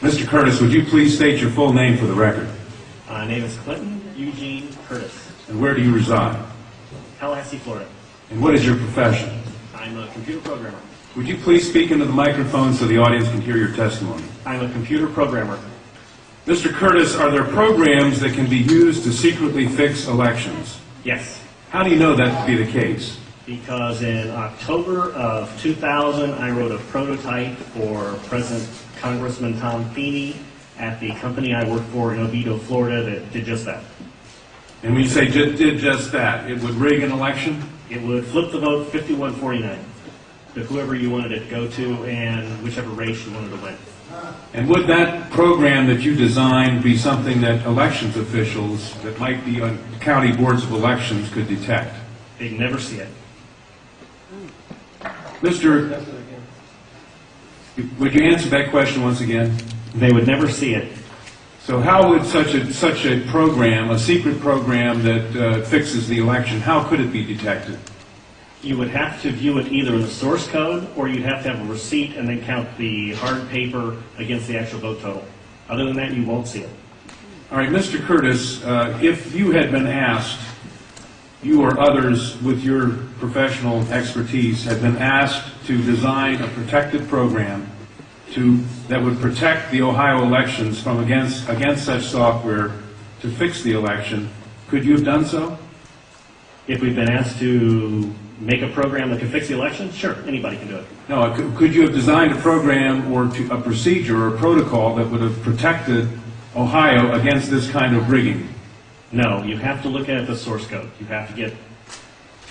Mr. Curtis, would you please state your full name for the record? My name is Clinton Eugene Curtis. And where do you reside? Tallahassee, Florida. And what is your profession? I'm a computer programmer. Would you please speak into the microphone so the audience can hear your testimony? I'm a computer programmer. Mr. Curtis, are there programs that can be used to secretly fix elections? Yes, How do you know that to be the case? because in October of 2000, I wrote a prototype for President Congressman Tom Feeney at the company I work for in Oviedo, Florida, that did just that. And when you say did just that, it would rig an election? It would flip the vote 51-49 to whoever you wanted it to go to and whichever race you wanted to win. And would that program that you designed be something that elections officials that might be on county boards of elections could detect? They'd never see it. Mr. Would you answer that question once again? They would never see it. So how would such a program, a secret program that fixes the election, how could it be detected? You would have to view it either in the source code, or you'd have to have a receipt and then count the hard paper against the actual vote total. Other than that, you won't see it. All right, Mr. Curtis, if you had been asked, you or others with your professional expertise had been asked to design a protected program that would protect the Ohio elections from against such software to fix the election, could you have done so? If we've been asked to make a program that can fix the election, sure, anybody can do it. No, could you have designed a program or a procedure or a protocol that would have protected Ohio against this kind of rigging? No, you have to look at the source code. You have to get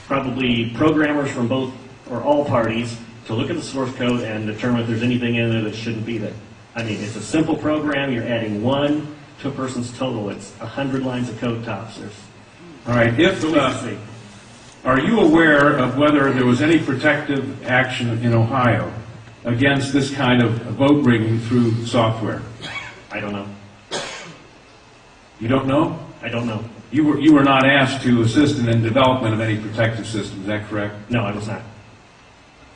probably programmers from both or all parties to look at the source code and determine if there's anything in there that shouldn't be there. I mean, it's a simple program. You're adding 1 to a person's total. It's 100 lines of code tops. All right. Are you aware of whether there was any protective action in Ohio against this kind of vote rigging through software? I don't know. You don't know? I don't know. You were not asked to assist in the development of any protective system, is that correct? No, I was not.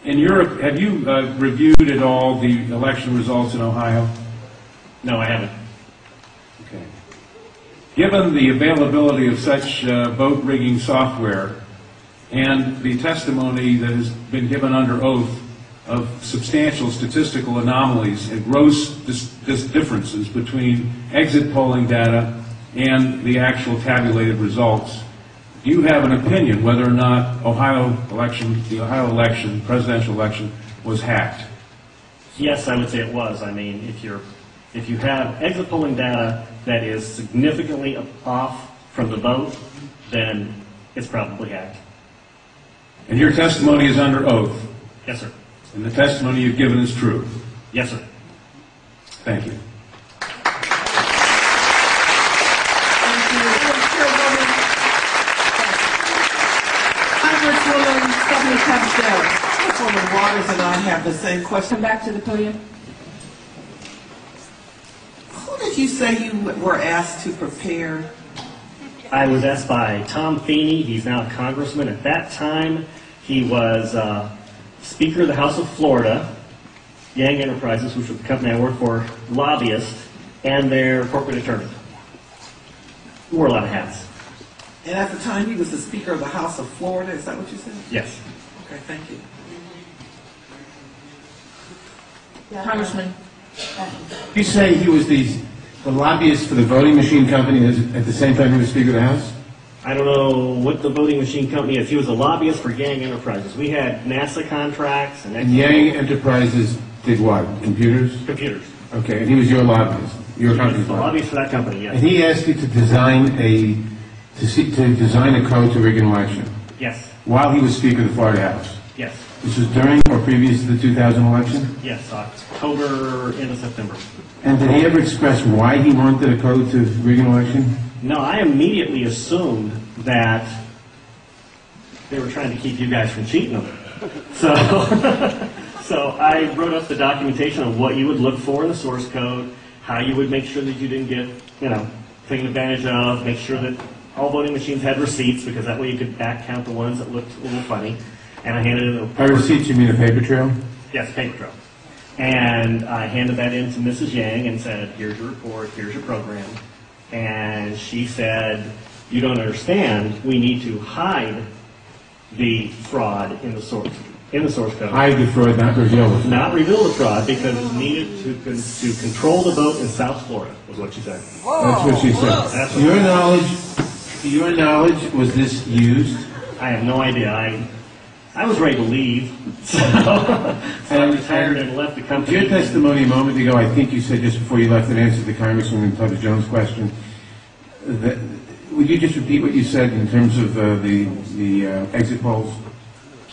In Europe, have you reviewed at all the election results in Ohio? No, I haven't. Okay. Given the availability of such vote rigging software and the testimony that has been given under oath of substantial statistical anomalies and gross differences between exit polling data and the actual tabulated results, do you have an opinion whether or not the Ohio election, presidential election, was hacked? Yes, I would say it was. I mean, if you have exit polling data that is significantly off from the vote, then it's probably hacked. And your testimony is under oath? Yes, sir. And the testimony you've given is true? Yes, sir. Thank you. Congresswoman Stephanie Cavazos. Councilwoman Waters and I have the same question. Come back to the podium. Who did you say you were asked to prepare? I was asked by Tom Feeney. He's now a congressman. At that time, he was Speaker of the House of Florida, Yang Enterprises, which was the company I work for, lobbyist, and their corporate attorney. Wore a lot of hats. And at the time, he was the Speaker of the House of Florida. Is that what you said? Yes. Okay, thank you. Congressman. You say he was the lobbyist for the voting machine company at the same time he was Speaker of the House? I don't know what the voting machine company is. He was a lobbyist for Yang Enterprises. We had NASA contracts and Yang Enterprises did what? Computers? computers. Okay, and he was your lobbyist, your He was company's the lobbyist. lobbyist for that company, And yes. he asked you to design a code to rig an election Yes. while he was Speaker of the Florida House. Yes. This was during or previous to the 2000 election? Yes. October into September. And did he ever express why he wanted a code to rig an election? No, I immediately assumed that they were trying to keep you guys from cheating them. So, so I wrote up the documentation of what you would look for in the source code, how you would make sure that you didn't get, taken advantage of, make sure that all voting machines had receipts, because that way you could back count the ones that looked a little funny. And I handed it By receipts, you mean a paper trail? Yes, paper trail. And I handed that in to Mrs. Yang and said, here's your report, here's your program. And she said, you don't understand, we need to hide the fraud in the source code. Hide the fraud, not reveal it. Not reveal the fraud because it's needed to control the vote in South Florida, was what she said. That's what she said. That's To your knowledge, was this used? I have no idea. I was ready to leave, so I retired and left the company. Your testimony a moment ago, I think you said just before you left an answer to Congresswoman Tubbs Jones' question. Would you just repeat what you said in terms of the exit polls?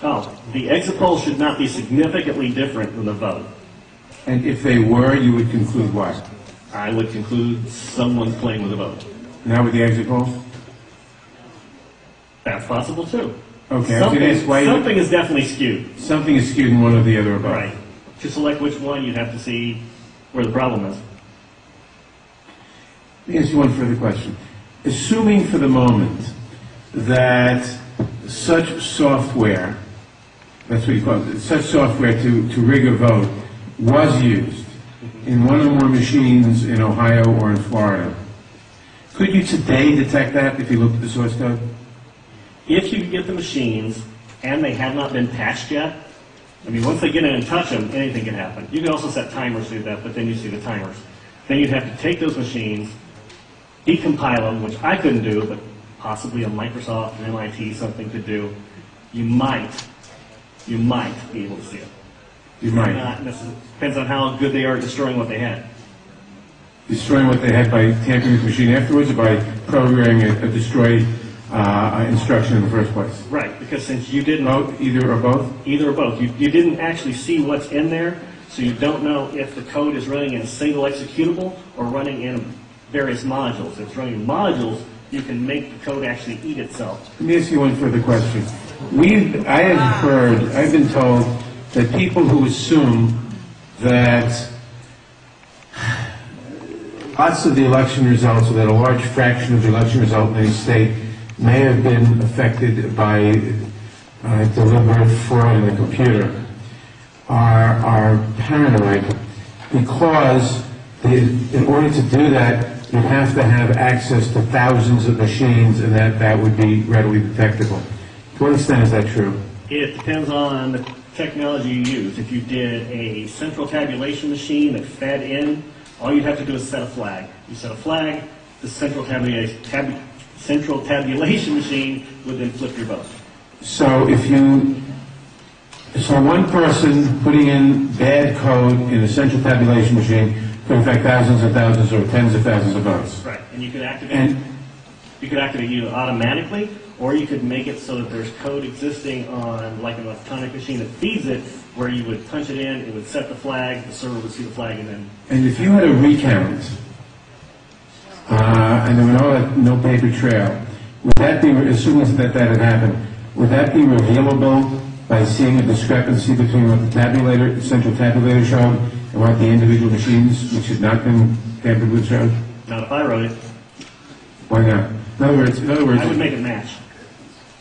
Oh, the exit polls should not be significantly different than the vote. And if they were, you would conclude what? I would conclude someone's playing with the vote. Not with the exit polls? That's possible too. Okay, I was going to ask why something is definitely skewed. something is skewed in one or the other or both. Right. To select which one, you'd have to see where the problem is. Let me ask you one further question. Assuming for the moment that such software, that's what you call it, such software to rig a vote was used in one or more machines in Ohio or in Florida, could you today detect that if you looked at the source code? If you get the machines and they have not been patched yet, I mean, once they get in and touch them, anything can happen. You can also set timers to do that, but then you see the timers. Then you'd have to take those machines, decompile them, which I couldn't do, but possibly a Microsoft, an MIT, something could do. You might be able to see it. You might. Not necessarily. Depends on how good they are at destroying what they had. Destroying what they had by tampering with the machine afterwards or by programming a destroy instruction in the first place? Right, because since you didn't... Both, either or both? Either or both. You didn't actually see what's in there, so you don't know if the code is running in a single executable or running in various modules. If it's running in modules, you can make the code actually eat itself. Let me ask you one further question. I've been told that people who assume that lots of the election results, or that a large fraction of the election result in any state may have been affected by deliberate fraud in the computer, are paranoid because in order to do that, you have to have access to thousands of machines, and that would be readily detectable. To what extent is that true? It depends on the technology you use. If you did a central tabulation machine that fed in, all you'd have to do is set a flag. You set a flag, the central tabulation machine would then flip your vote. So one person putting in bad code in a central tabulation machine could affect thousands and thousands or tens of thousands of votes. Right, and you could activate either automatically, or you could make it so that there's code existing on like an electronic machine that feeds it, where you would punch it in, it would set the flag, the server would see the flag, and then... And if you had a recount, and there were no paper trail, would that be, assuming that had happened, would that be revealable by seeing a discrepancy between what the central tabulator showed and what the individual machines, which had not been tampered with, showed? Not if I wrote it. Why not? In other words, I would make it match.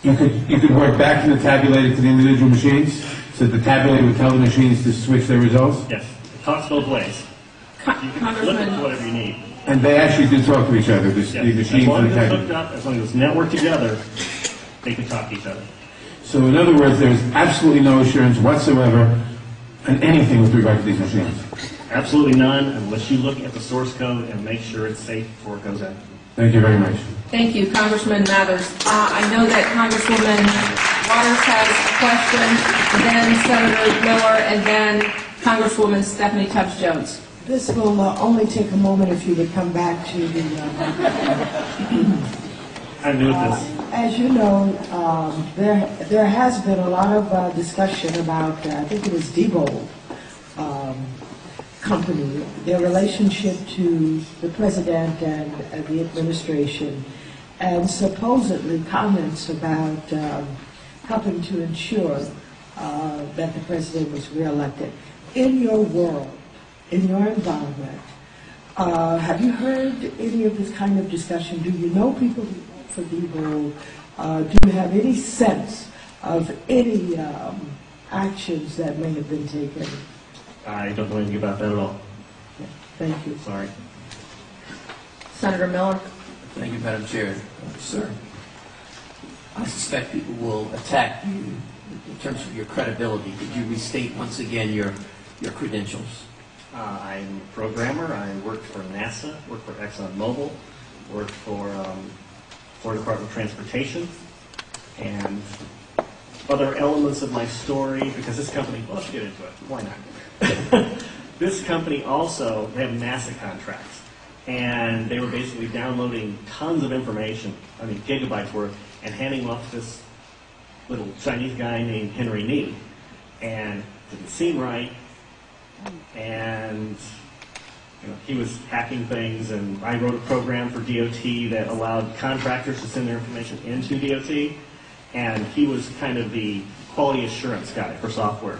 you could work back from the tabulator to the individual machines, so the tabulator would tell the machines to switch their results? Yes, it talks both ways. You can flip it to Congressman, whatever you need. And they actually do talk to each other, the Yes. machines As long and the as it's tabulator. hooked up, as long as it's networked together, they can talk to each other. So in other words, there's absolutely no assurance whatsoever on anything with regard to these machines. Absolutely none, unless you look at the source code and make sure it's safe before it goes in. Thank you very much. thank you, Congressman Mathers. I know that Congresswoman Waters has a question, then Senator Miller, and then Congresswoman Stephanie Tubbs Jones. This will only take a moment if you would come back to the... I'm new at this. As you know, there has been a lot of discussion about, I think it is Diebold Company, their relationship to the president and the administration, and supposedly comments about helping to ensure that the president was reelected. In your world, in your environment, have you heard any of this kind of discussion? Do you know people who vote for Diebold? Do you have any sense of any actions that may have been taken? I don't know anything about that at all. Thank you. Sorry. Senator Miller? Thank you, Madam Chair. Sir, I suspect people will attack you in terms of your credibility. Could you restate once again your credentials? I'm a programmer. I worked for NASA, worked for ExxonMobil, worked for Florida Department of Transportation, and other elements of my story, because this company, well, let's get into it. Why not? This company also, they have NASA contracts, and they were basically downloading tons of information, I mean gigabytes worth, and handing them off to this little Chinese guy named Henry Nee, and it didn't seem right, and he was hacking things, and I wrote a program for DOT that allowed contractors to send their information into DOT, and he was kind of the quality assurance guy for software.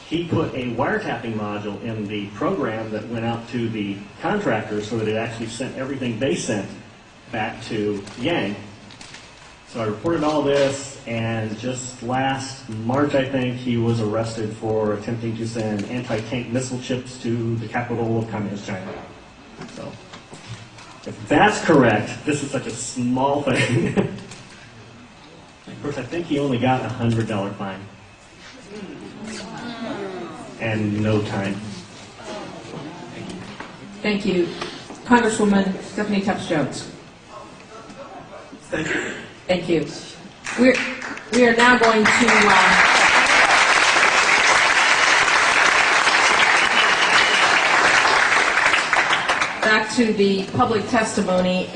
He put a wiretapping module in the program that went out to the contractors so that it actually sent everything they sent back to Yang. So I reported all this, and just last March, I think, he was arrested for attempting to send anti-tank missile chips to the capital of Communist China. So, if that's correct, this is such a small thing. Of course, I think he only got a $100 fine. And no time. Thank you. Congresswoman Stephanie Tubbs Jones. Thank you. Thank you. We are now going to back to the public testimony.